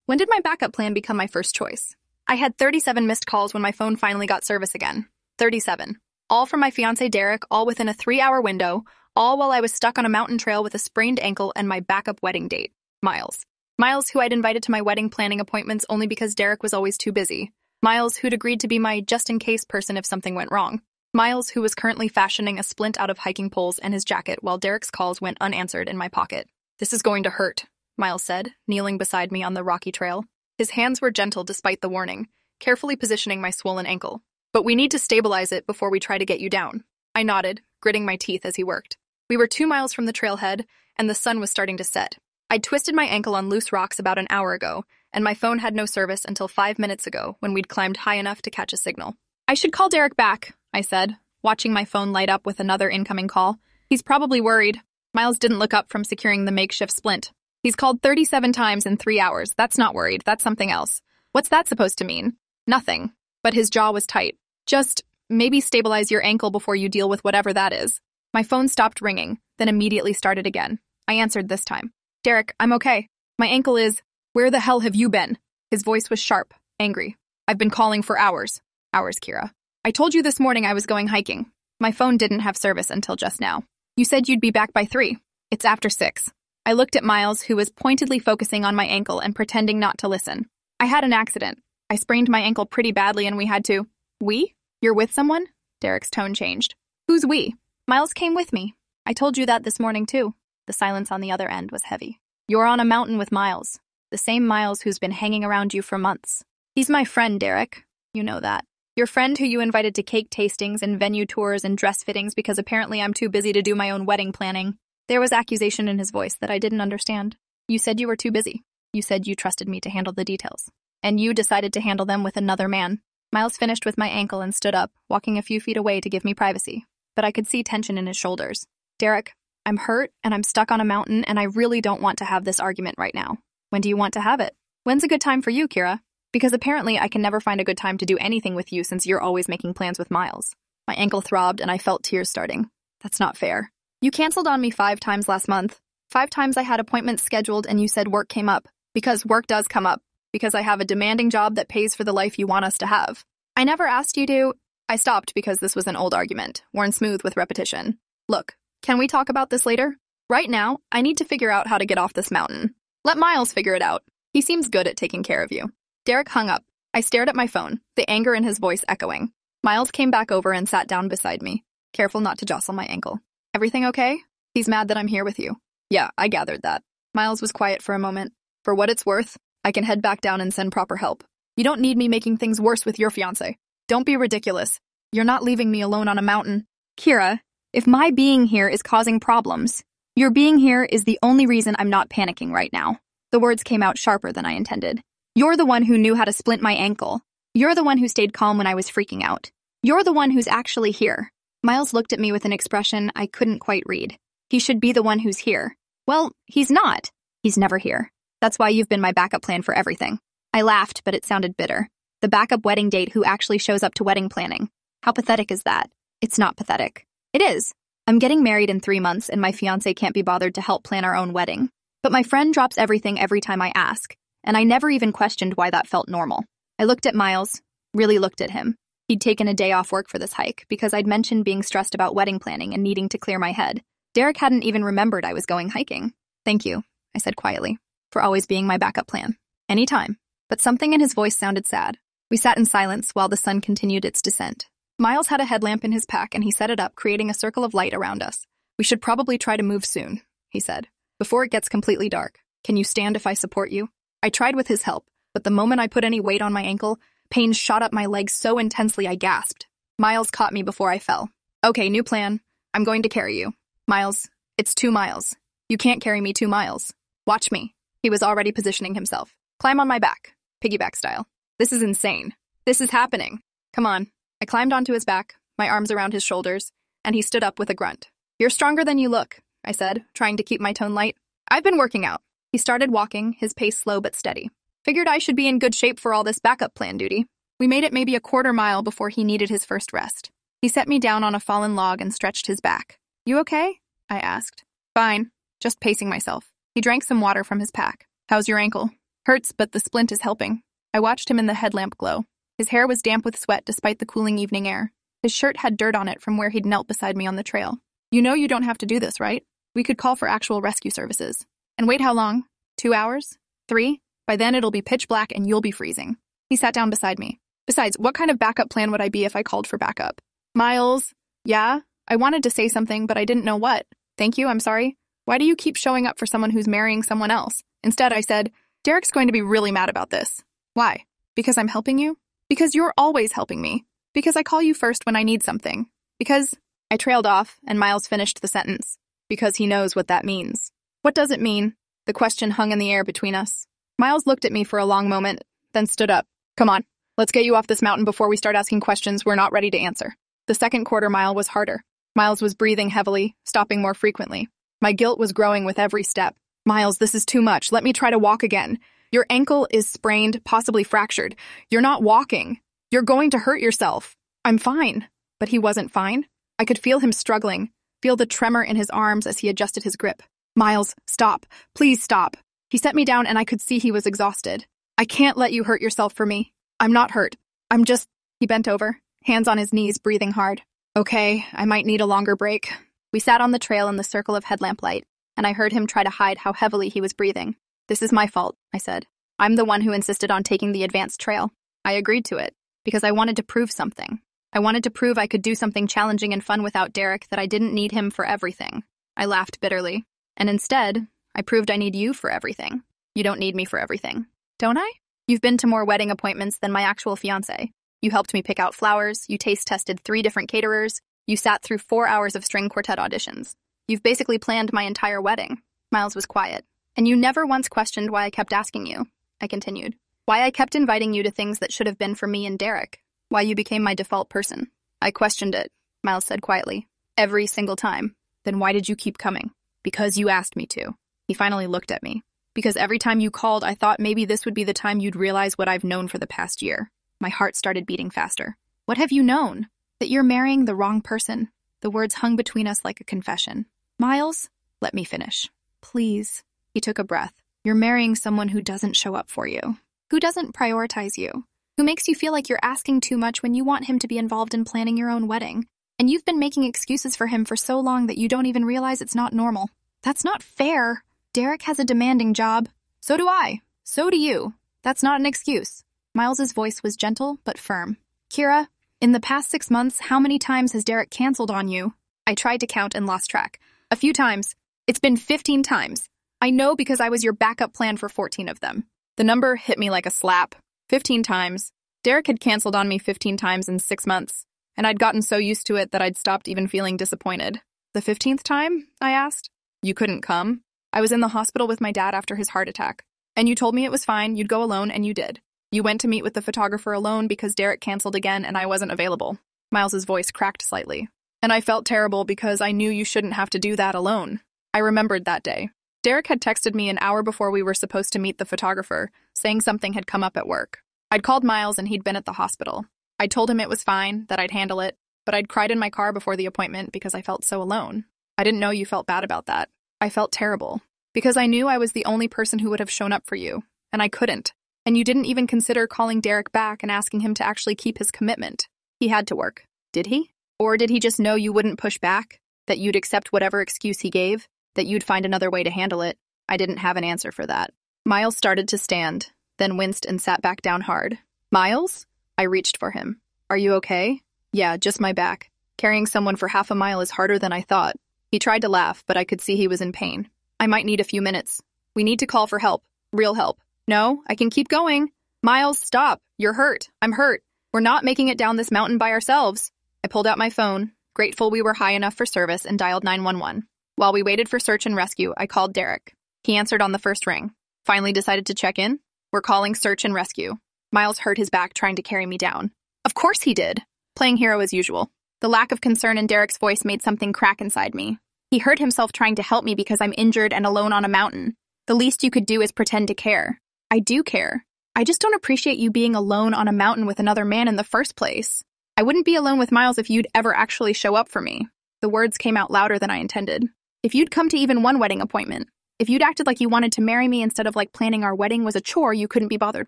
When did my backup plan become my first choice? I had 37 missed calls when my phone finally got service again. 37. All from my fiancé Derek, all within a 3-hour window, all while I was stuck on a mountain trail with a sprained ankle and my backup wedding date, Miles. Miles, who I'd invited to my wedding planning appointments only because Derek was always too busy. Miles, who'd agreed to be my just-in-case person if something went wrong. Miles, who was currently fashioning a splint out of hiking poles and his jacket while Derek's calls went unanswered in my pocket. "This is going to hurt," Miles said, kneeling beside me on the rocky trail. His hands were gentle despite the warning, carefully positioning my swollen ankle. "But we need to stabilize it before we try to get you down." I nodded, gritting my teeth as he worked. We were 2 miles from the trailhead, and the sun was starting to set. I'd twisted my ankle on loose rocks about an hour ago, and my phone had no service until 5 minutes ago when we'd climbed high enough to catch a signal. "I should call Derek back," I said, watching my phone light up with another incoming call. "He's probably worried." Miles didn't look up from securing the makeshift splint. "He's called 37 times in 3 hours. That's not worried. That's something else." "What's that supposed to mean?" "Nothing." But his jaw was tight. "Just maybe stabilize your ankle before you deal with whatever that is." My phone stopped ringing, then immediately started again. I answered this time. "Derek, I'm okay. My ankle is—" "Where the hell have you been?" His voice was sharp, angry. "I've been calling for hours." "Hours, Kira. I told you this morning I was going hiking. My phone didn't have service until just now. You said you'd be back by 3. It's after 6. I looked at Miles, who was pointedly focusing on my ankle and pretending not to listen. "I had an accident. I sprained my ankle pretty badly and we had to—" "We? You're with someone?" Derek's tone changed. "Who's we?" "Miles came with me. I told you that this morning too." The silence on the other end was heavy. "You're on a mountain with Miles. The same Miles who's been hanging around you for months. He's my friend, Derek. You know that. Your friend who you invited to cake tastings and venue tours and dress fittings because apparently I'm too busy to do my own wedding planning." There was accusation in his voice that I didn't understand. "You said you were too busy. You said you trusted me to handle the details. And you decided to handle them with another man." Miles finished with my ankle and stood up, walking a few feet away to give me privacy. But I could see tension in his shoulders. "Derek, I'm hurt and I'm stuck on a mountain and I really don't want to have this argument right now. When do you want to have it? When's a good time for you, Kira? Because apparently I can never find a good time to do anything with you since you're always making plans with Miles." My ankle throbbed and I felt tears starting. "That's not fair. You canceled on me 5 times last month. 5 times I had appointments scheduled and you said work came up. Because work does come up. Because I have a demanding job that pays for the life you want us to have. I never asked you to—" I stopped because this was an old argument, worn smooth with repetition. "Look, can we talk about this later? Right now, I need to figure out how to get off this mountain. Let Miles figure it out. He seems good at taking care of you." Derek hung up. I stared at my phone, the anger in his voice echoing. Miles came back over and sat down beside me, careful not to jostle my ankle. "Everything okay?" "He's mad that I'm here with you." "Yeah, I gathered that." Miles was quiet for a moment. "For what it's worth, I can head back down and send proper help. You don't need me making things worse with your fiancé. Don't be ridiculous. You're not leaving me alone on a mountain." "Kira, if my being here is causing problems, your being here is the only reason I'm not panicking right now." The words came out sharper than I intended. "You're the one who knew how to splint my ankle. You're the one who stayed calm when I was freaking out. You're the one who's actually here." Miles looked at me with an expression I couldn't quite read. "He should be the one who's here." "Well, he's not. He's never here. That's why you've been my backup plan for everything." I laughed, but it sounded bitter. The backup wedding date who actually shows up to wedding planning. How pathetic is that? It's not pathetic. It is. I'm getting married in 3 months and my fiancé can't be bothered to help plan our own wedding. But my friend drops everything every time I ask, and I never even questioned why that felt normal. I looked at Miles, really looked at him. He'd taken a day off work for this hike because I'd mentioned being stressed about wedding planning and needing to clear my head. Derek hadn't even remembered I was going hiking. "Thank you," I said quietly, "for always being my backup plan. Anytime." But something in his voice sounded sad. We sat in silence while the sun continued its descent. Miles had a headlamp in his pack and he set it up, creating a circle of light around us. "We should probably try to move soon," he said, "before it gets completely dark. Can you stand if I support you?" I tried with his help, but the moment I put any weight on my ankle, pain shot up my legs so intensely I gasped. Miles caught me before I fell. "Okay, new plan. I'm going to carry you." "Miles, it's 2 miles. You can't carry me 2 miles. Watch me." He was already positioning himself. "Climb on my back, piggyback style." "This is insane. This is happening. Come on." I climbed onto his back, my arms around his shoulders, and he stood up with a grunt. "You're stronger than you look," I said, trying to keep my tone light. "I've been working out." He started walking, his pace slow but steady. Figured I should be in good shape for all this backup plan duty. We made it maybe a 1/4 mile before he needed his first rest. He set me down on a fallen log and stretched his back. "You okay?" I asked. "Fine. Just pacing myself." He drank some water from his pack. "How's your ankle?" Hurts, but the splint is helping. I watched him in the headlamp glow. His hair was damp with sweat despite the cooling evening air. His shirt had dirt on it from where he'd knelt beside me on the trail. You know you don't have to do this, right? We could call for actual rescue services. And wait how long? 2 hours? 3? By then it'll be pitch black and you'll be freezing. He sat down beside me. Besides, what kind of backup plan would I be if I called for backup? Miles? Yeah? I wanted to say something, but I didn't know what. Thank you, I'm sorry. Why do you keep showing up for someone who's marrying someone else? Instead, I said, Derek's going to be really mad about this. Why? Because I'm helping you? Because you're always helping me. Because I call you first when I need something. Because... I trailed off, and Miles finished the sentence. Because he knows what that means. What does it mean? The question hung in the air between us. Miles looked at me for a long moment, then stood up. Come on, let's get you off this mountain before we start asking questions we're not ready to answer. The second quarter mile was harder. Miles was breathing heavily, stopping more frequently. My guilt was growing with every step. Miles, this is too much. Let me try to walk again. Your ankle is sprained, possibly fractured. You're not walking. You're going to hurt yourself. I'm fine. But he wasn't fine. I could feel him struggling, feel the tremor in his arms as he adjusted his grip. Miles, stop. Please stop. He set me down and I could see he was exhausted. I can't let you hurt yourself for me. I'm not hurt. I'm just... He bent over, hands on his knees, breathing hard. Okay, I might need a longer break. We sat on the trail in the circle of headlamp light, and I heard him try to hide how heavily he was breathing. This is my fault, I said. I'm the one who insisted on taking the advanced trail. I agreed to it, because I wanted to prove something. I wanted to prove I could do something challenging and fun without Derek, that I didn't need him for everything. I laughed bitterly. And instead, I proved I need you for everything. You don't need me for everything. Don't I? You've been to more wedding appointments than my actual fiancé. You helped me pick out flowers, you taste-tested 3 different caterers, you sat through 4 hours of string quartet auditions. You've basically planned my entire wedding. Miles was quiet. And you never once questioned why I kept asking you, I continued. Why I kept inviting you to things that should have been for me and Derek. Why you became my default person. I questioned it, Miles said quietly. Every single time. Then why did you keep coming? Because you asked me to. He finally looked at me. Because every time you called, I thought maybe this would be the time you'd realize what I've known for the past year. My heart started beating faster. What have you known? That you're marrying the wrong person. The words hung between us like a confession. Miles, let me finish. Please. He took a breath. You're marrying someone who doesn't show up for you. Who doesn't prioritize you. Who makes you feel like you're asking too much when you want him to be involved in planning your own wedding. And you've been making excuses for him for so long that you don't even realize it's not normal. That's not fair. Derek has a demanding job. So do I. So do you. That's not an excuse. Miles's voice was gentle but firm. Kira, in the past 6 months, how many times has Derek canceled on you? I tried to count and lost track. A few times. It's been 15 times. I know because I was your backup plan for 14 of them. The number hit me like a slap. 15 times. Derek had canceled on me 15 times in 6 months, and I'd gotten so used to it that I'd stopped even feeling disappointed. The 15th time? I asked. You couldn't come? I was in the hospital with my dad after his heart attack. And you told me it was fine, you'd go alone, and you did. You went to meet with the photographer alone because Derek canceled again and I wasn't available. Miles's voice cracked slightly. And I felt terrible because I knew you shouldn't have to do that alone. I remembered that day. Derek had texted me an hour before we were supposed to meet the photographer, saying something had come up at work. I'd called Miles and he'd been at the hospital. I told him it was fine, that I'd handle it, but I'd cried in my car before the appointment because I felt so alone. I didn't know you felt bad about that. I felt terrible. Because I knew I was the only person who would have shown up for you, and I couldn't. And you didn't even consider calling Derek back and asking him to actually keep his commitment. He had to work. Did he? Or did he just know you wouldn't push back? That you'd accept whatever excuse he gave? That you'd find another way to handle it? I didn't have an answer for that. Miles started to stand, then winced and sat back down hard. Miles? I reached for him. Are you okay? Yeah, just my back. Carrying someone for half a mile is harder than I thought. He tried to laugh, but I could see he was in pain. I might need a few minutes. We need to call for help. Real help. No, I can keep going. Miles, stop. You're hurt. I'm hurt. We're not making it down this mountain by ourselves. I pulled out my phone, grateful we were high enough for service, and dialed 911. While we waited for search and rescue, I called Derek. He answered on the first ring. Finally decided to check in. We're calling search and rescue. Miles hurt his back trying to carry me down. Of course he did. Playing hero as usual. The lack of concern in Derek's voice made something crack inside me. He hurt himself trying to help me because I'm injured and alone on a mountain. The least you could do is pretend to care. I do care. I just don't appreciate you being alone on a mountain with another man in the first place. I wouldn't be alone with Miles if you'd ever actually show up for me. The words came out louder than I intended. If you'd come to even one wedding appointment. If you'd acted like you wanted to marry me instead of like planning our wedding was a chore you couldn't be bothered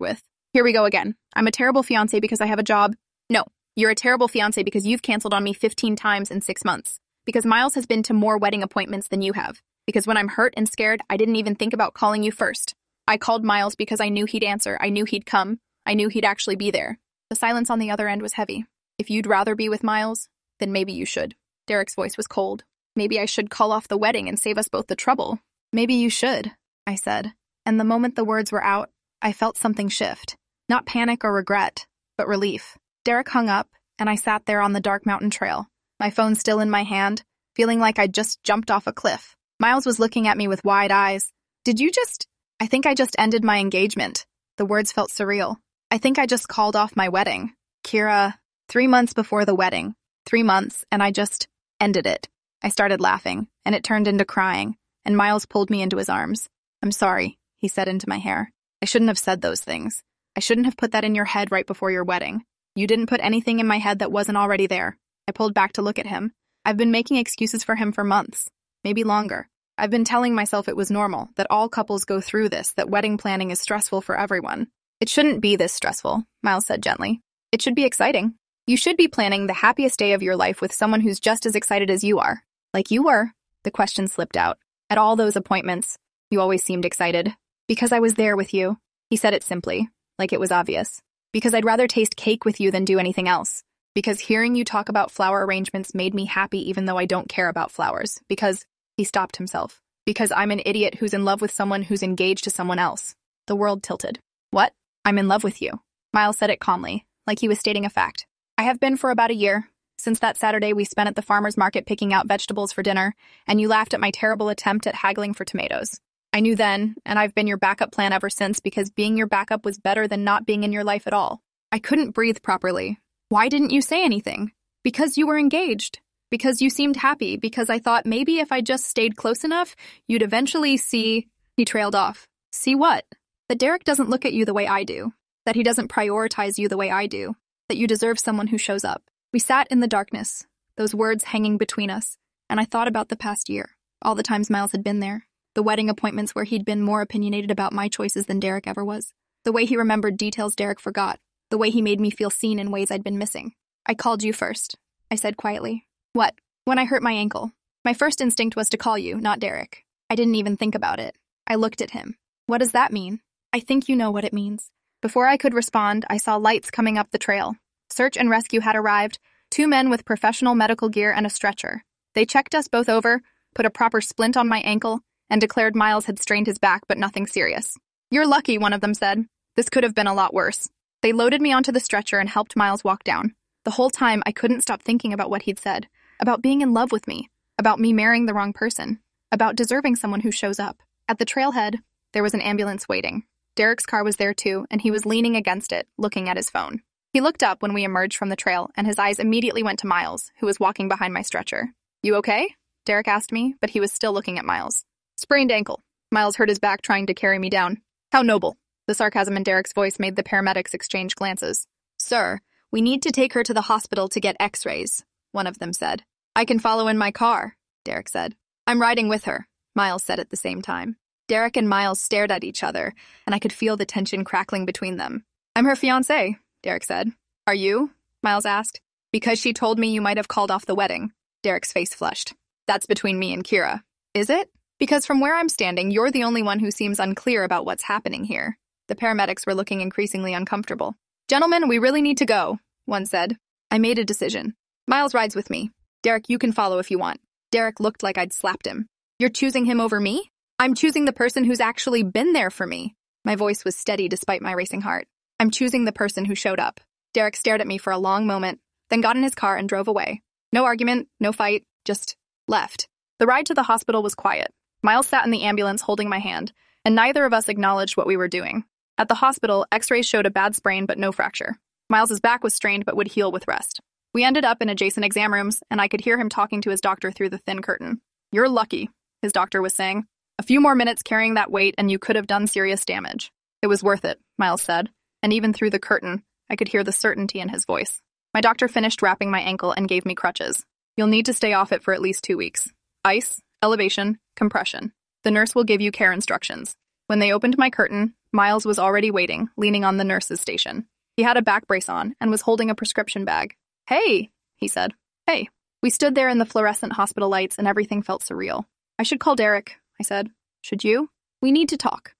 with. Here we go again. I'm a terrible fiancé because I have a job. No, you're a terrible fiancé because you've canceled on me 15 times in 6 months. Because Miles has been to more wedding appointments than you have. Because when I'm hurt and scared, I didn't even think about calling you first. I called Miles because I knew he'd answer. I knew he'd come. I knew he'd actually be there. The silence on the other end was heavy. If you'd rather be with Miles, then maybe you should. Derek's voice was cold. Maybe I should call off the wedding and save us both the trouble. Maybe you should, I said. And the moment the words were out, I felt something shift. Not panic or regret, but relief. Derek hung up, and I sat there on the dark mountain trail, my phone still in my hand, feeling like I'd just jumped off a cliff. Miles was looking at me with wide eyes. I think I just ended my engagement. The words felt surreal. I think I just called off my wedding. Kira, 3 months before the wedding. 3 months, and I just ended it. I started laughing, and it turned into crying, and Miles pulled me into his arms. I'm sorry, he said into my hair. I shouldn't have said those things. I shouldn't have put that in your head right before your wedding. You didn't put anything in my head that wasn't already there. I pulled back to look at him. I've been making excuses for him for months, maybe longer. I've been telling myself it was normal, that all couples go through this, that wedding planning is stressful for everyone. It shouldn't be this stressful, Miles said gently. It should be exciting. You should be planning the happiest day of your life with someone who's just as excited as you are. Like you were. The question slipped out. At all those appointments, you always seemed excited. Because I was there with you. He said it simply, like it was obvious. Because I'd rather taste cake with you than do anything else. Because hearing you talk about flower arrangements made me happy even though I don't care about flowers. Because, he stopped himself. Because I'm an idiot who's in love with someone who's engaged to someone else. The world tilted. What? I'm in love with you. Miles said it calmly, like he was stating a fact. I have been for about a year. Since that Saturday we spent at the farmer's market picking out vegetables for dinner, and you laughed at my terrible attempt at haggling for tomatoes. I knew then, and I've been your backup plan ever since because being your backup was better than not being in your life at all. I couldn't breathe properly. Why didn't you say anything? Because you were engaged. Because you seemed happy. Because I thought maybe if I just stayed close enough, you'd eventually see... He trailed off. See what? That Derek doesn't look at you the way I do. That he doesn't prioritize you the way I do. That you deserve someone who shows up. We sat in the darkness, those words hanging between us, and I thought about the past year. All the times Miles had been there. The wedding appointments where he'd been more opinionated about my choices than Derek ever was. The way he remembered details Derek forgot. The way he made me feel seen in ways I'd been missing. I called you first, I said quietly. What? When I hurt my ankle. My first instinct was to call you, not Derek. I didn't even think about it. I looked at him. What does that mean? I think you know what it means. Before I could respond, I saw lights coming up the trail. Search and rescue had arrived, 2 men with professional medical gear and a stretcher. They checked us both over, put a proper splint on my ankle, and declared Miles had strained his back, but nothing serious. You're lucky, one of them said. This could have been a lot worse. They loaded me onto the stretcher and helped Miles walk down. The whole time, I couldn't stop thinking about what he'd said. About being in love with me. About me marrying the wrong person. About deserving someone who shows up. At the trailhead, there was an ambulance waiting. Derek's car was there too, and he was leaning against it, looking at his phone. He looked up when we emerged from the trail, and his eyes immediately went to Miles, who was walking behind my stretcher. You okay? Derek asked me, but he was still looking at Miles. Sprained ankle. Miles hurt his back trying to carry me down. How noble. The sarcasm in Derek's voice made the paramedics exchange glances. Sir, we need to take her to the hospital to get x-rays, one of them said. I can follow in my car, Derek said. I'm riding with her, Miles said at the same time. Derek and Miles stared at each other, and I could feel the tension crackling between them. I'm her fiancé, Derek said. Are you? Miles asked. Because she told me you might have called off the wedding. Derek's face flushed. That's between me and Kira. Is it? Because from where I'm standing, you're the only one who seems unclear about what's happening here. The paramedics were looking increasingly uncomfortable. Gentlemen, we really need to go, one said. I made a decision. Miles rides with me. Derek, you can follow if you want. Derek looked like I'd slapped him. You're choosing him over me? I'm choosing the person who's actually been there for me. My voice was steady despite my racing heart. I'm choosing the person who showed up. Derek stared at me for a long moment, then got in his car and drove away. No argument, no fight, just left. The ride to the hospital was quiet. Miles sat in the ambulance holding my hand, and neither of us acknowledged what we were doing. At the hospital, x-rays showed a bad sprain but no fracture. Miles's back was strained but would heal with rest. We ended up in adjacent exam rooms, and I could hear him talking to his doctor through the thin curtain. You're lucky, his doctor was saying. A few more minutes carrying that weight and you could have done serious damage. It was worth it, Miles said, and even through the curtain, I could hear the certainty in his voice. My doctor finished wrapping my ankle and gave me crutches. You'll need to stay off it for at least 2 weeks. Ice, elevation, compression. The nurse will give you care instructions. When they opened my curtain, Miles was already waiting, leaning on the nurse's station. He had a back brace on and was holding a prescription bag. "Hey," he said. "Hey." We stood there in the fluorescent hospital lights and everything felt surreal. "I should call Derek," I said. "Should you?" "We need to talk.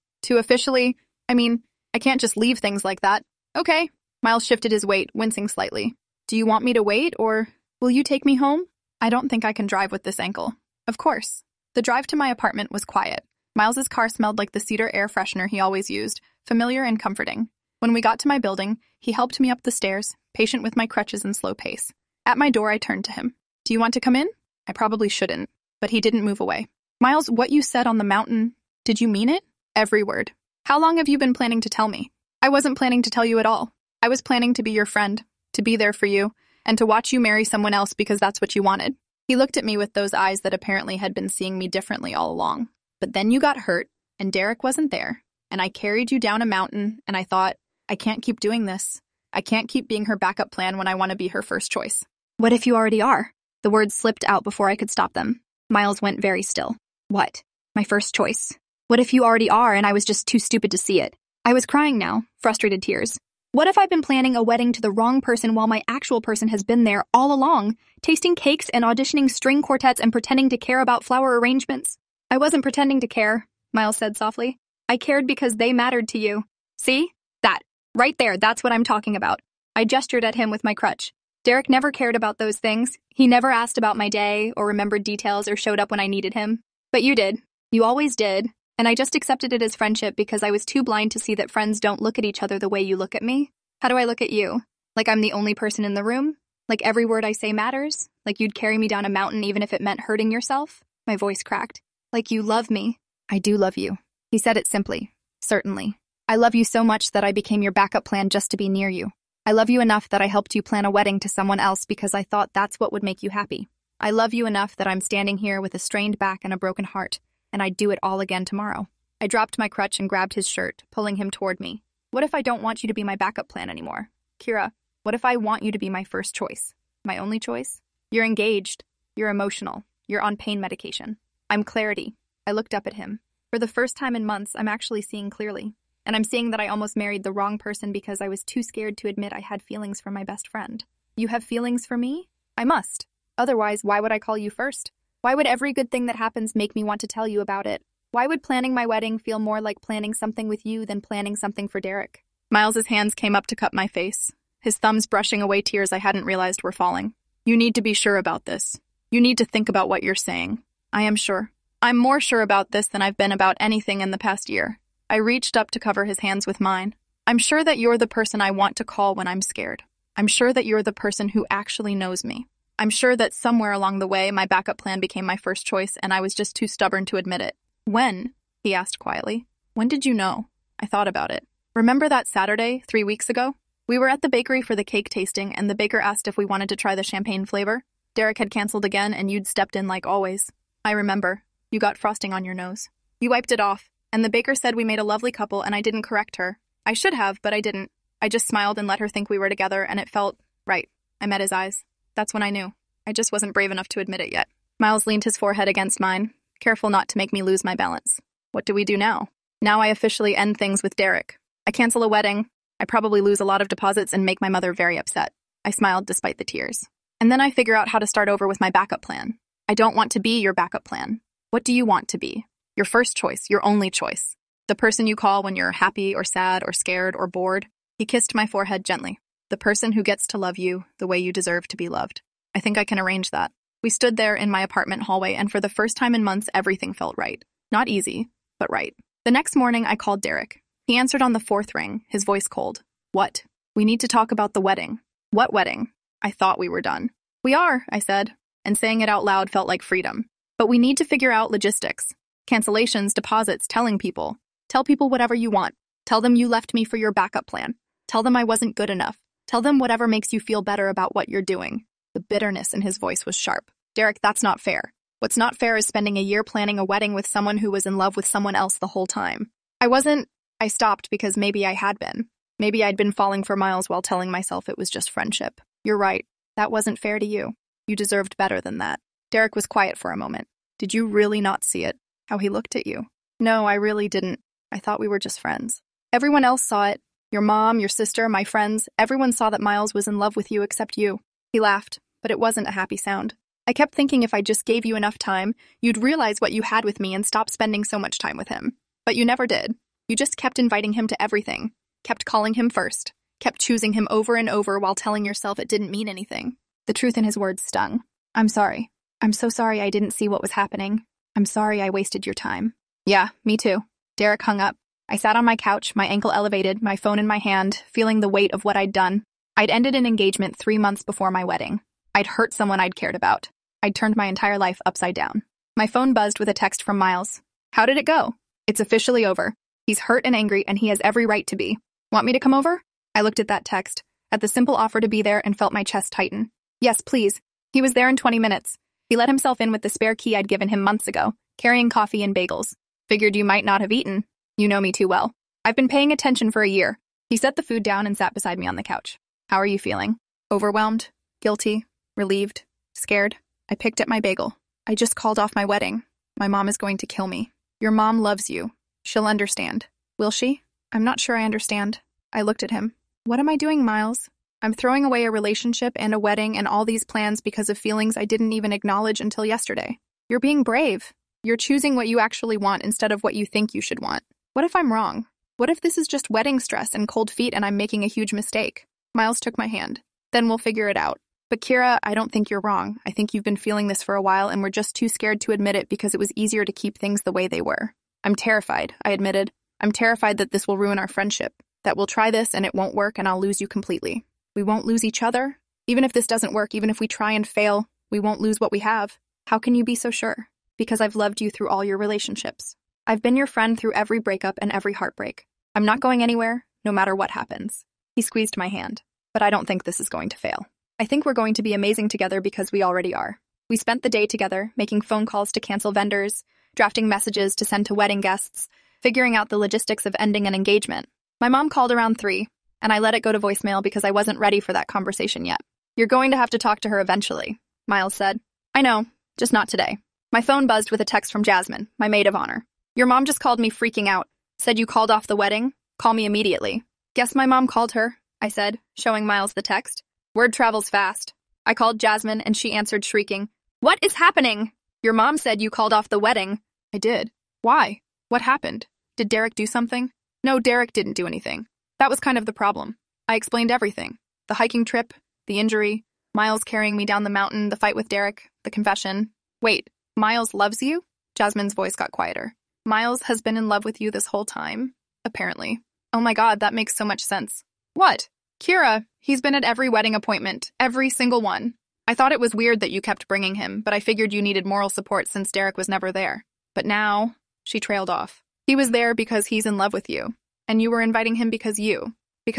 I can't just leave things like that." "Okay." Miles shifted his weight, wincing slightly. "Do you want me to wait, or will you take me home?" "I don't think I can drive with this ankle." "Of course." The drive to my apartment was quiet. Miles's car smelled like the cedar air freshener he always used, familiar and comforting. When we got to my building, he helped me up the stairs, patient with my crutches and slow pace. At my door, I turned to him. "Do you want to come in?" I probably shouldn't, but he didn't move away. "Miles, what you said on the mountain, did you mean it?" "Every word." "How long have you been planning to tell me?" "I wasn't planning to tell you at all. I was planning to be your friend, to be there for you, and to watch you marry someone else because that's what you wanted." He looked at me with those eyes that apparently had been seeing me differently all along. "But then you got hurt, and Derek wasn't there, and I carried you down a mountain, and I thought, I can't keep doing this. I can't keep being her backup plan when I want to be her first choice." "What if you already are?" The words slipped out before I could stop them. Miles went very still. "What? My first choice? What if you already are and I was just too stupid to see it?" I was crying now, frustrated tears. What if I've been planning a wedding to the wrong person while my actual person has been there all along, tasting cakes and auditioning string quartets and pretending to care about flower arrangements? "I wasn't pretending to care," Miles said softly. "I cared because they mattered to you. See? That. Right there, that's what I'm talking about." I gestured at him with my crutch. "Derek never cared about those things. He never asked about my day or remembered details or showed up when I needed him. But you did. You always did. And I just accepted it as friendship because I was too blind to see that friends don't look at each other the way you look at me. How do I look at you? Like I'm the only person in the room? Like every word I say matters? Like you'd carry me down a mountain even if it meant hurting yourself?" My voice cracked. "Like you love me." "I do love you." He said it simply. "Certainly. I love you so much that I became your backup plan just to be near you. I love you enough that I helped you plan a wedding to someone else because I thought that's what would make you happy. I love you enough that I'm standing here with a strained back and a broken heart, and I'd do it all again tomorrow." I dropped my crutch and grabbed his shirt, pulling him toward me. "What if I don't want you to be my backup plan anymore? Kira, what if I want you to be my first choice? My only choice? You're engaged. You're emotional. You're on pain medication. I'm clarity." I looked up at him. For the first time in months, I'm actually seeing clearly. And I'm seeing that I almost married the wrong person because I was too scared to admit I had feelings for my best friend. "You have feelings for me?" "I must. Otherwise, why would I call you first? Why would every good thing that happens make me want to tell you about it? Why would planning my wedding feel more like planning something with you than planning something for Derek?" Miles's hands came up to cup my face, his thumbs brushing away tears I hadn't realized were falling. "You need to be sure about this. You need to think about what you're saying." "I am sure. I'm more sure about this than I've been about anything in the past year." I reached up to cover his hands with mine. "I'm sure that you're the person I want to call when I'm scared. I'm sure that you're the person who actually knows me. I'm sure that somewhere along the way, my backup plan became my first choice and I was just too stubborn to admit it." "When?" he asked quietly. "When did you know?" I thought about it. "Remember that Saturday, 3 weeks ago? We were at the bakery for the cake tasting and the baker asked if we wanted to try the champagne flavor. Derek had canceled again and you'd stepped in like always. I remember. You got frosting on your nose. You wiped it off, and the baker said we made a lovely couple and I didn't correct her. I should have, but I didn't. I just smiled and let her think we were together and it felt right. I met his eyes. That's when I knew. I just wasn't brave enough to admit it yet." Miles leaned his forehead against mine, careful not to make me lose my balance. "What do we do now?" "Now I officially end things with Derek. I cancel a wedding. I probably lose a lot of deposits and make my mother very upset." I smiled despite the tears. "And then I figure out how to start over with my backup plan. I don't want to be your backup plan. What do you want to be? Your first choice, your only choice. The person you call when you're happy or sad or scared or bored." He kissed my forehead gently. "The person who gets to love you the way you deserve to be loved. I think I can arrange that." We stood there in my apartment hallway, and for the first time in months, everything felt right. Not easy, but right. The next morning, I called Derek. He answered on the 4th ring, his voice cold. "What?" "We need to talk about the wedding." "What wedding?" I thought we were done. "We are," I said, and saying it out loud felt like freedom. "But we need to figure out logistics. Cancellations, deposits, telling people. Tell people whatever you want. Tell them you left me for your backup plan. Tell them I wasn't good enough. Tell them whatever makes you feel better about what you're doing." The bitterness in his voice was sharp. "Derek, that's not fair. What's not fair is spending a year planning a wedding with someone who was in love with someone else the whole time." I stopped because maybe I had been. Maybe I'd been falling for Miles while telling myself it was just friendship. "You're right. That wasn't fair to you. You deserved better than that." Derek was quiet for a moment. "Did you really not see it?" How he looked at you. No, I really didn't. I thought we were just friends. Everyone else saw it. Your mom, your sister, my friends, everyone saw that Miles was in love with you except you. He laughed, but it wasn't a happy sound. I kept thinking if I just gave you enough time, you'd realize what you had with me and stop spending so much time with him. But you never did. You just kept inviting him to everything, kept calling him first, kept choosing him over and over while telling yourself it didn't mean anything. The truth in his words stung. I'm sorry. I'm so sorry I didn't see what was happening. I'm sorry I wasted your time. Yeah, me too. Derek hung up. I sat on my couch, my ankle elevated, my phone in my hand, feeling the weight of what I'd done. I'd ended an engagement 3 months before my wedding. I'd hurt someone I'd cared about. I'd turned my entire life upside down. My phone buzzed with a text from Miles. How did it go? It's officially over. He's hurt and angry, and he has every right to be. Want me to come over? I looked at that text, at the simple offer to be there, and felt my chest tighten. Yes, please. He was there in 20 minutes. He let himself in with the spare key I'd given him months ago, carrying coffee and bagels. Figured you might not have eaten. You know me too well. I've been paying attention for a year. He set the food down and sat beside me on the couch. How are you feeling? Overwhelmed? Guilty? Relieved? Scared? I picked at my bagel. I just called off my wedding. My mom is going to kill me. Your mom loves you. She'll understand. Will she? I'm not sure I understand. I looked at him. What am I doing, Miles? I'm throwing away a relationship and a wedding and all these plans because of feelings I didn't even acknowledge until yesterday. You're being brave. You're choosing what you actually want instead of what you think you should want. What if I'm wrong? What if this is just wedding stress and cold feet and I'm making a huge mistake? Miles took my hand. Then we'll figure it out. But Kira, I don't think you're wrong. I think you've been feeling this for a while and we're just too scared to admit it because it was easier to keep things the way they were. I'm terrified, I admitted. I'm terrified that this will ruin our friendship, that we'll try this and it won't work and I'll lose you completely. We won't lose each other. Even if this doesn't work, even if we try and fail, we won't lose what we have. How can you be so sure? Because I've loved you through all your relationships. I've been your friend through every breakup and every heartbreak. I'm not going anywhere, no matter what happens. He squeezed my hand. But I don't think this is going to fail. I think we're going to be amazing together because we already are. We spent the day together, making phone calls to cancel vendors, drafting messages to send to wedding guests, figuring out the logistics of ending an engagement. My mom called around 3, and I let it go to voicemail because I wasn't ready for that conversation yet. You're going to have to talk to her eventually, Miles said. I know, just not today. My phone buzzed with a text from Jasmine, my maid of honor. Your mom just called me freaking out. Said you called off the wedding? Call me immediately. Guess my mom called her, I said, showing Miles the text. Word travels fast. I called Jasmine and she answered shrieking. What is happening? Your mom said you called off the wedding. I did. Why? What happened? Did Derek do something? No, Derek didn't do anything. That was kind of the problem. I explained everything. The hiking trip, the injury, Miles carrying me down the mountain, the fight with Derek, the confession. Wait, Miles loves you? Jasmine's voice got quieter. Miles has been in love with you this whole time, apparently. Oh my God, that makes so much sense. What? Kira, he's been at every wedding appointment, every single one. I thought it was weird that you kept bringing him, but I figured you needed moral support since Derek was never there. But now, she trailed off. He was there because he's in love with you, and you were inviting him because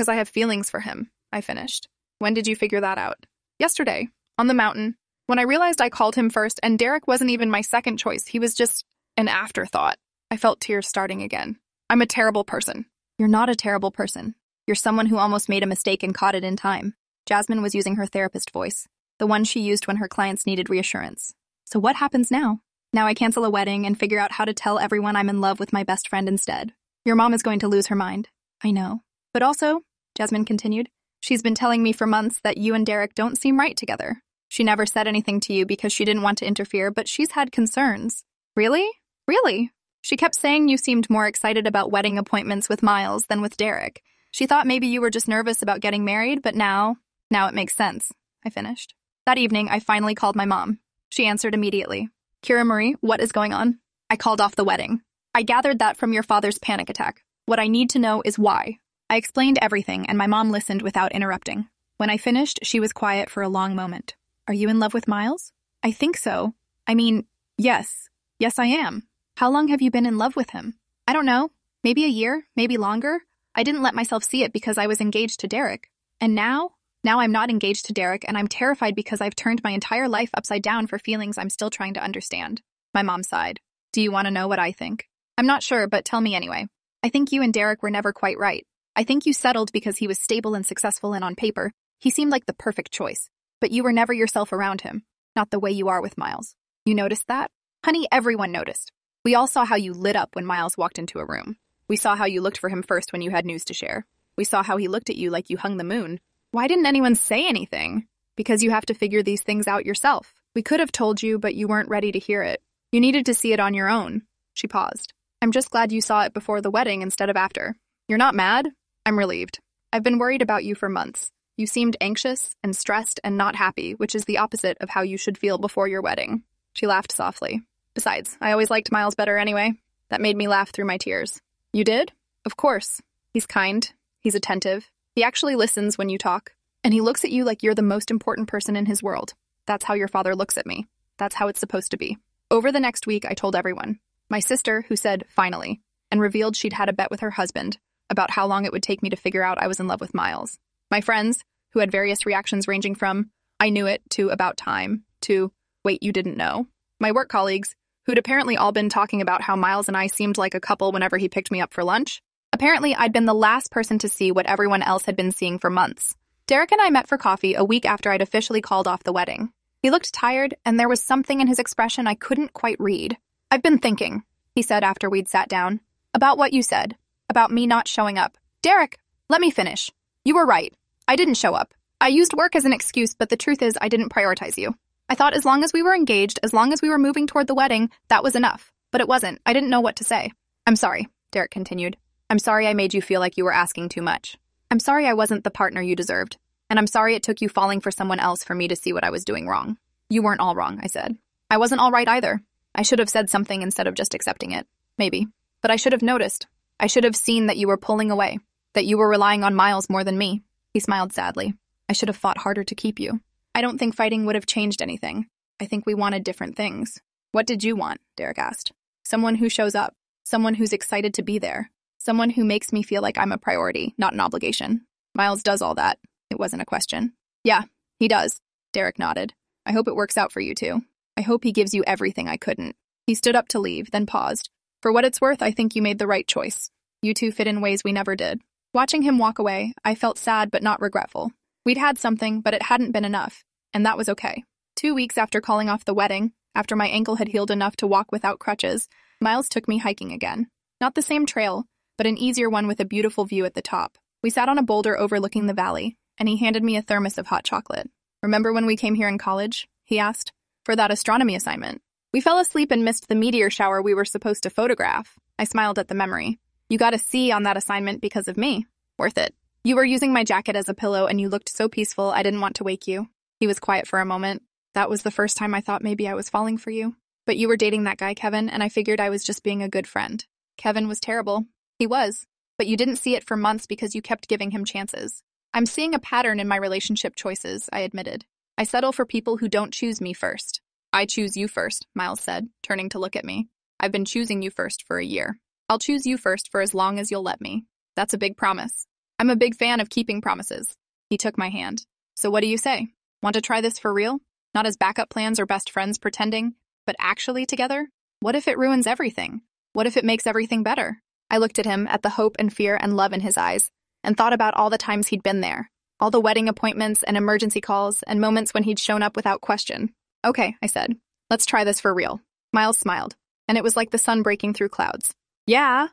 I have feelings for him, I finished. When did you figure that out? Yesterday, on the mountain, when I realized I called him first and Derek wasn't even my second choice, he was just an afterthought. I felt tears starting again. I'm a terrible person. You're not a terrible person. You're someone who almost made a mistake and caught it in time. Jasmine was using her therapist voice, the one she used when her clients needed reassurance. So what happens now? Now I cancel a wedding and figure out how to tell everyone I'm in love with my best friend instead. Your mom is going to lose her mind. I know. But also, Jasmine continued, she's been telling me for months that you and Derek don't seem right together. She never said anything to you because she didn't want to interfere, but she's had concerns. Really? Really? She kept saying you seemed more excited about wedding appointments with Miles than with Derek. She thought maybe you were just nervous about getting married, but now it makes sense. I finished. That evening, I finally called my mom. She answered immediately. Kira Marie, what is going on? I called off the wedding. I gathered that from your father's panic attack. What I need to know is why. I explained everything, and my mom listened without interrupting. When I finished, she was quiet for a long moment. Are you in love with Miles? I think so. I mean, yes. Yes, I am. How long have you been in love with him? I don't know. Maybe a year, maybe longer. I didn't let myself see it because I was engaged to Derek. And now I'm not engaged to Derek, and I'm terrified because I've turned my entire life upside down for feelings I'm still trying to understand. My mom sighed. Do you want to know what I think? I'm not sure, but tell me anyway. I think you and Derek were never quite right. I think you settled because he was stable and successful, and on paper, he seemed like the perfect choice. But you were never yourself around him. Not the way you are with Miles. You noticed that? Honey, everyone noticed. We all saw how you lit up when Miles walked into a room. We saw how you looked for him first when you had news to share. We saw how he looked at you like you hung the moon. Why didn't anyone say anything? Because you have to figure these things out yourself. We could have told you, but you weren't ready to hear it. You needed to see it on your own. She paused. I'm just glad you saw it before the wedding instead of after. You're not mad? I'm relieved. I've been worried about you for months. You seemed anxious and stressed and not happy, which is the opposite of how you should feel before your wedding. She laughed softly. Besides, I always liked Miles better anyway. That made me laugh through my tears. You did? Of course. He's kind. He's attentive. He actually listens when you talk. And he looks at you like you're the most important person in his world. That's how your father looks at me. That's how it's supposed to be. Over the next week, I told everyone. My sister, who said, finally, and revealed she'd had a bet with her husband about how long it would take me to figure out I was in love with Miles. My friends, who had various reactions ranging from, I knew it, to about time, to, wait, you didn't know. My work colleagues, who'd apparently all been talking about how Miles and I seemed like a couple whenever he picked me up for lunch. Apparently, I'd been the last person to see what everyone else had been seeing for months. Derek and I met for coffee a week after I'd officially called off the wedding. He looked tired, and there was something in his expression I couldn't quite read. I've been thinking, he said after we'd sat down, about what you said, about me not showing up. Derek, let me finish. You were right. I didn't show up. I used work as an excuse, but the truth is I didn't prioritize you. I thought as long as we were engaged, as long as we were moving toward the wedding, that was enough. But it wasn't. I didn't know what to say. I'm sorry, Derek continued. I'm sorry I made you feel like you were asking too much. I'm sorry I wasn't the partner you deserved. And I'm sorry it took you falling for someone else for me to see what I was doing wrong. You weren't all wrong, I said. I wasn't all right either. I should have said something instead of just accepting it. Maybe. But I should have noticed. I should have seen that you were pulling away, that you were relying on Miles more than me. He smiled sadly. I should have fought harder to keep you. I don't think fighting would have changed anything. I think we wanted different things. What did you want? Derek asked. Someone who shows up. Someone who's excited to be there. Someone who makes me feel like I'm a priority, not an obligation. Miles does all that. It wasn't a question. Yeah, he does. Derek nodded. I hope it works out for you two. I hope he gives you everything I couldn't. He stood up to leave, then paused. For what it's worth, I think you made the right choice. You two fit in ways we never did. Watching him walk away, I felt sad but not regretful. We'd had something, but it hadn't been enough, and that was okay. 2 weeks after calling off the wedding, after my ankle had healed enough to walk without crutches, Miles took me hiking again. Not the same trail, but an easier one with a beautiful view at the top. We sat on a boulder overlooking the valley, and he handed me a thermos of hot chocolate. Remember when we came here in college? He asked. For that astronomy assignment. We fell asleep and missed the meteor shower we were supposed to photograph. I smiled at the memory. You got a C on that assignment because of me. Worth it. You were using my jacket as a pillow and you looked so peaceful I didn't want to wake you. He was quiet for a moment. That was the first time I thought maybe I was falling for you. But you were dating that guy, Kevin, and I figured I was just being a good friend. Kevin was terrible. He was. But you didn't see it for months because you kept giving him chances. I'm seeing a pattern in my relationship choices, I admitted. I settle for people who don't choose me first. I choose you first, Miles said, turning to look at me. I've been choosing you first for a year. I'll choose you first for as long as you'll let me. That's a big promise. I'm a big fan of keeping promises. He took my hand. So what do you say? Want to try this for real? Not as backup plans or best friends pretending, but actually together? What if it ruins everything? What if it makes everything better? I looked at him, at the hope and fear and love in his eyes, and thought about all the times he'd been there. All the wedding appointments and emergency calls and moments when he'd shown up without question. Okay, I said. Let's try this for real. Miles smiled, and it was like the sun breaking through clouds. Yeah.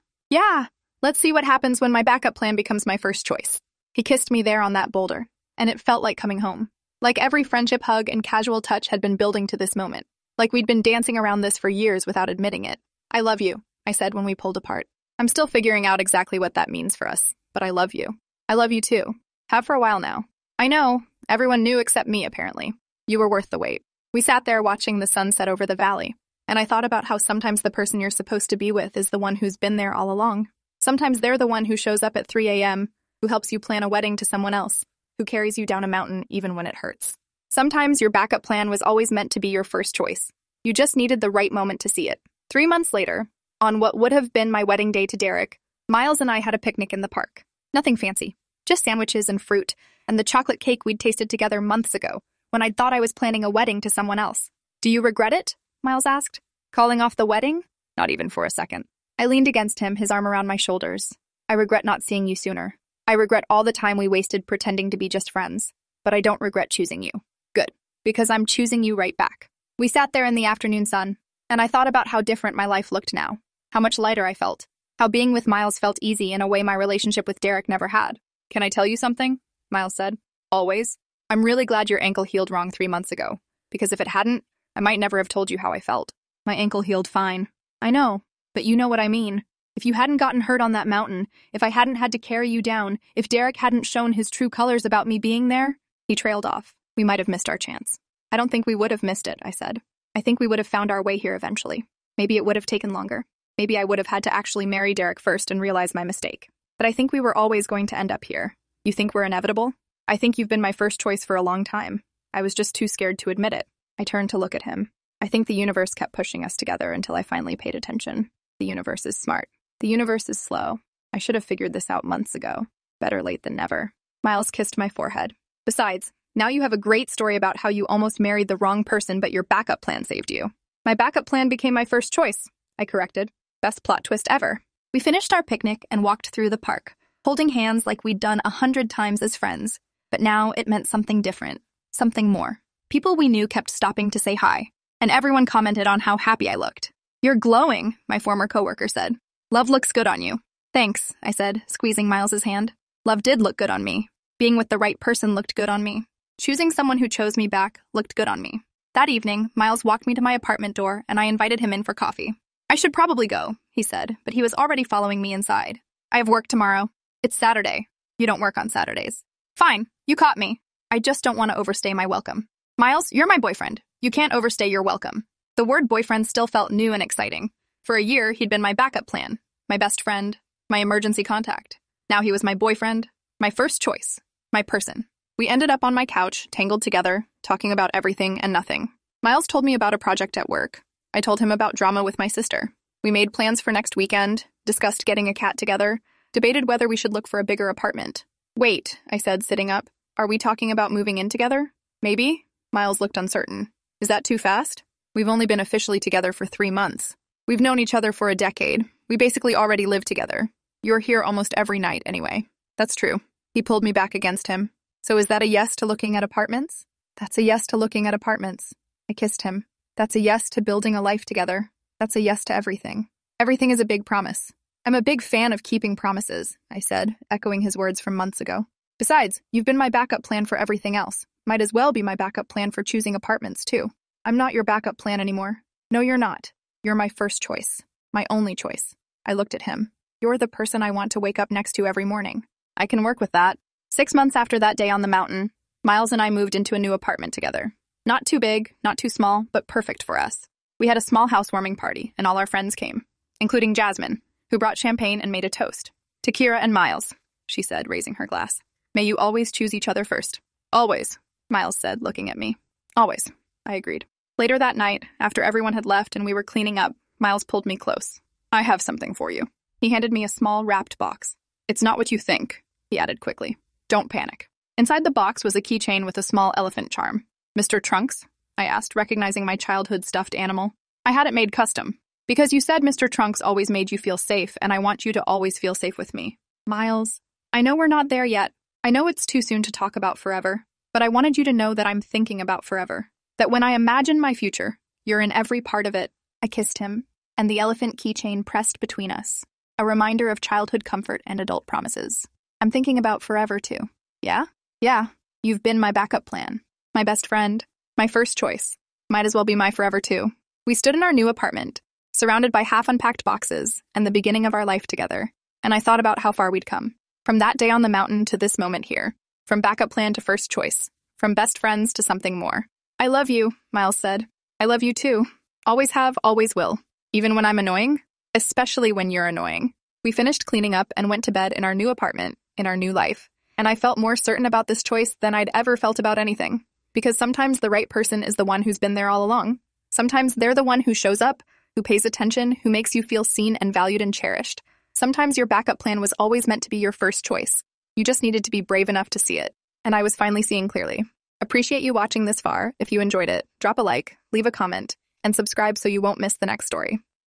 Let's see what happens when my backup plan becomes my first choice. He kissed me there on that boulder, and it felt like coming home. Like every friendship hug and casual touch had been building to this moment. Like we'd been dancing around this for years without admitting it. I love you, I said when we pulled apart. I'm still figuring out exactly what that means for us, but I love you. I love you too. Have for a while now. I know. Everyone knew except me, apparently. You were worth the wait. We sat there watching the sun set over the valley, and I thought about how sometimes the person you're supposed to be with is the one who's been there all along. Sometimes they're the one who shows up at 3 a.m., who helps you plan a wedding to someone else, who carries you down a mountain even when it hurts. Sometimes your backup plan was always meant to be your first choice. You just needed the right moment to see it. 3 months later, on what would have been my wedding day to Derek, Miles and I had a picnic in the park. Nothing fancy, just sandwiches and fruit, and the chocolate cake we'd tasted together months ago, when I'd thought I was planning a wedding to someone else. Do you regret it? Miles asked. Calling off the wedding? Not even for a second. I leaned against him, his arm around my shoulders. I regret not seeing you sooner. I regret all the time we wasted pretending to be just friends. But I don't regret choosing you. Good. Because I'm choosing you right back. We sat there in the afternoon sun, And I thought about how different my life looked now, how much lighter I felt, how being with Miles felt easy in a way my relationship with Derek never had. "Can I tell you something?" Miles said. "Always. I'm really glad your ankle healed wrong 3 months ago, because if it hadn't, I might never have told you how I felt. My ankle healed fine. I know, but you know what I mean. If you hadn't gotten hurt on that mountain, if I hadn't had to carry you down, if Derek hadn't shown his true colors about me being there," he trailed off. "We might have missed our chance." "I don't think we would have missed it," I said. "I think we would have found our way here eventually. Maybe it would have taken longer. Maybe I would have had to actually marry Derek first and realize my mistake. But I think we were always going to end up here. You think we're inevitable? I think you've been my first choice for a long time. I was just too scared to admit it." I turned to look at him. I think the universe kept pushing us together until I finally paid attention. The universe is smart. The universe is slow. I should have figured this out months ago. Better late than never. Miles kissed my forehead. "Besides, now you have a great story about how you almost married the wrong person, but your backup plan saved you." "My backup plan became my first choice," I corrected. Best plot twist ever. We finished our picnic and walked through the park, holding hands like we'd done 100 times as friends. But now it meant something different, something more. People we knew kept stopping to say hi, and everyone commented on how happy I looked. "You're glowing," my former coworker said. "Love looks good on you." "Thanks," I said, squeezing Miles's hand. Love did look good on me. Being with the right person looked good on me. Choosing someone who chose me back looked good on me. That evening, Miles walked me to my apartment door, and I invited him in for coffee. "I should probably go," he said, but he was already following me inside. "I have work tomorrow. It's Saturday. You don't work on Saturdays." "Fine, you caught me. I just don't want to overstay my welcome." "Miles, you're my boyfriend. You can't overstay your welcome." The word boyfriend still felt new and exciting. For a year, he'd been my backup plan, my best friend, my emergency contact. Now he was my boyfriend, my first choice, my person. We ended up on my couch, tangled together, talking about everything and nothing. Miles told me about a project at work. I told him about drama with my sister. We made plans for next weekend, discussed getting a cat together, debated whether we should look for a bigger apartment. "Wait," I said, sitting up. "Are we talking about moving in together? Maybe?" Miles looked uncertain. "Is that too fast? We've only been officially together for 3 months. We've known each other for a decade. We basically already live together. You're here almost every night anyway." "That's true." He pulled me back against him. "So is that a yes to looking at apartments?" "That's a yes to looking at apartments." I kissed him. "That's a yes to building a life together. That's a yes to everything. Everything is a big promise." "I'm a big fan of keeping promises," I said, echoing his words from months ago. "Besides, you've been my backup plan for everything else. Might as well be my backup plan for choosing apartments, too." "I'm not your backup plan anymore." "No, you're not. You're my first choice. My only choice." I looked at him. "You're the person I want to wake up next to every morning." "I can work with that." 6 months after that day on the mountain, Miles and I moved into a new apartment together. Not too big, not too small, but perfect for us. We had a small housewarming party, and all our friends came, including Jasmine, who brought champagne and made a toast. "To Kira and Miles," she said, raising her glass. "May you always choose each other first." "Always," Miles said, looking at me. "Always," I agreed. Later that night, after everyone had left and we were cleaning up, Miles pulled me close. "I have something for you." He handed me a small, wrapped box. "It's not what you think," he added quickly. "Don't panic." Inside the box was a keychain with a small elephant charm. "Mr. Trunks?" I asked, recognizing my childhood stuffed animal. "I had it made custom. Because you said Mr. Trunks always made you feel safe, and I want you to always feel safe with me." "Miles, I know we're not there yet. I know it's too soon to talk about forever, but I wanted you to know that I'm thinking about forever. That when I imagine my future, you're in every part of it." I kissed him, and the elephant keychain pressed between us, a reminder of childhood comfort and adult promises. "I'm thinking about forever, too." "Yeah?" "Yeah. You've been my backup plan, my best friend, my first choice. Might as well be my forever, too." We stood in our new apartment, surrounded by half-unpacked boxes and the beginning of our life together, and I thought about how far we'd come. From that day on the mountain to this moment here, from backup plan to first choice, from best friends to something more. "I love you," Miles said. "I love you too. Always have, always will. Even when I'm annoying, especially when you're annoying." We finished cleaning up and went to bed in our new apartment, in our new life, and I felt more certain about this choice than I'd ever felt about anything. Because sometimes the right person is the one who's been there all along. Sometimes they're the one who shows up, who pays attention, who makes you feel seen and valued and cherished. Sometimes your backup plan was always meant to be your first choice. You just needed to be brave enough to see it. And I was finally seeing clearly. Appreciate you watching this far. If you enjoyed it, drop a like, leave a comment, and subscribe so you won't miss the next story.